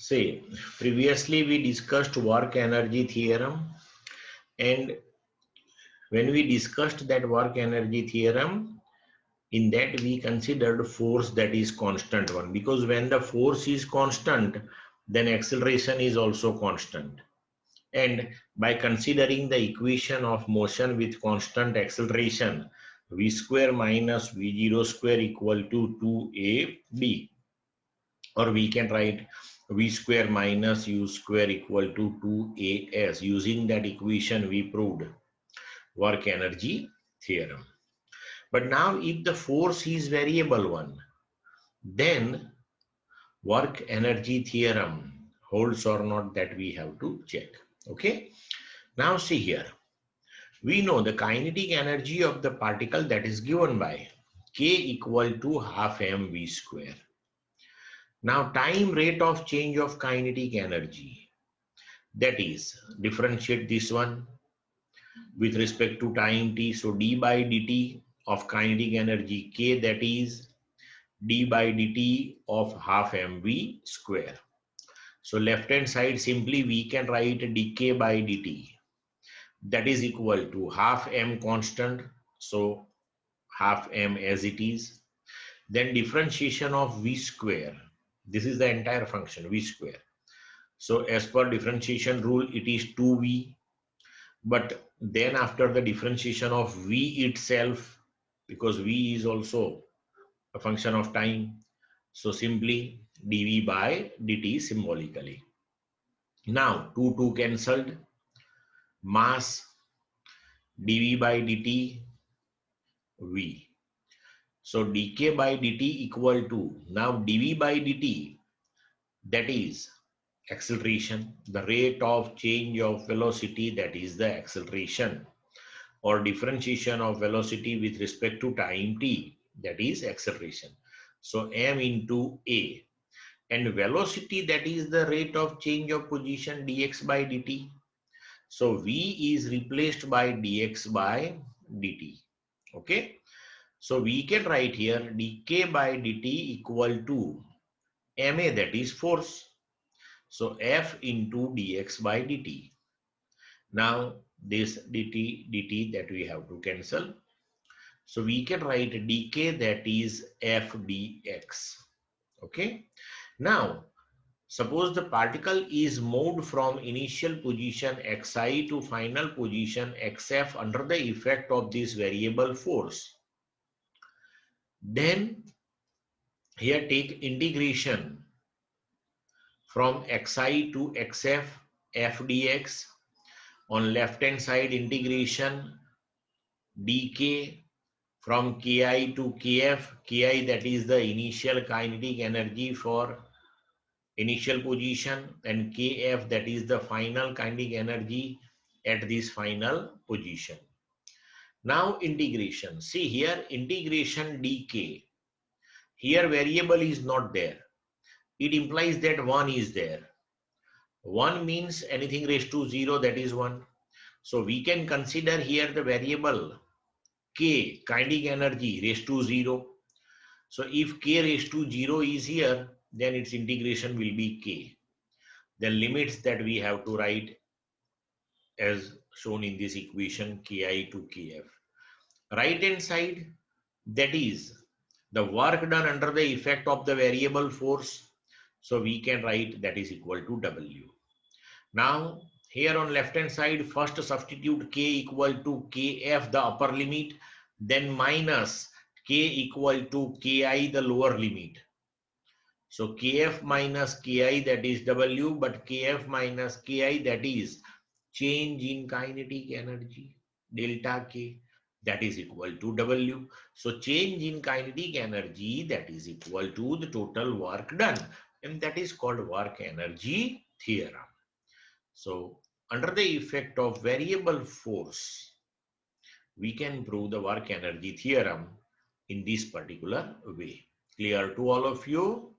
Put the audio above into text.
See, previously we discussed work energy theorem, and when we discussed that work energy theorem, in that we considered force that is constant one, because when the force is constant, then acceleration is also constant. And by considering the equation of motion with constant acceleration, v square minus v0 square equal to 2ab, or we can write v square minus u square equal to 2as. Using that equation we proved work energy theorem. But now if the force is variable one, then work energy theorem holds or not, that we have to check. Okay, now see here, we know the kinetic energy of the particle that is given by k equal to half mv square. Now time rate of change of kinetic energy, that is, differentiate this one with respect to time t. So d by dt of kinetic energy k, that is d by dt of half mv square. So left hand side simply we can write dk by dt, that is equal to half m constant, so half m as it is, then differentiation of v square. This is the entire function v square. So as per differentiation rule it is 2v, but then after the differentiation of v itself, because v is also a function of time, so simply dv by dt symbolically. Now 2 cancelled, mass dv by dt v. So dk by dt equal to, now dv by dt, that is acceleration, the rate of change of velocity, that is the acceleration, or differentiation of velocity with respect to time t, that is acceleration. So m into a, and velocity, that is the rate of change of position, dx by dt. So v is replaced by dx by dt. Okay, so we can write here dk by dt equal to ma, that is force. So f into dx by dt. Now this dt that we have to cancel. So we can write dk, that is f dx. Okay. Now suppose the particle is moved from initial position xi to final position xf under the effect of this variable force. Then here take integration from xi to xf f dx. On left hand side integration dk from ki to kf. Ki, that is the initial kinetic energy for initial position, and kf, that is the final kinetic energy at this final position. Now integration. See here, integration dk. Here variable is not there. It implies that 1 is there. 1 means anything raised to 0, that is 1. So we can consider here the variable k, kinetic energy, raised to 0. So if k raised to 0 is here, then its integration will be k. The limits that we have to write as shown in this equation, ki to kf. Right hand side, that is the work done under the effect of the variable force. So we can write that is equal to w. Now here on left hand side, first substitute k equal to kf, the upper limit, then minus k equal to ki, the lower limit. So kf minus ki, that is w, but kf minus ki, that is change in kinetic energy, delta k, that is equal to w. So change in kinetic energy, that is equal to the total work done, and that is called work energy theorem. So under the effect of variable force, we can prove the work energy theorem in this particular way. Clear to all of you?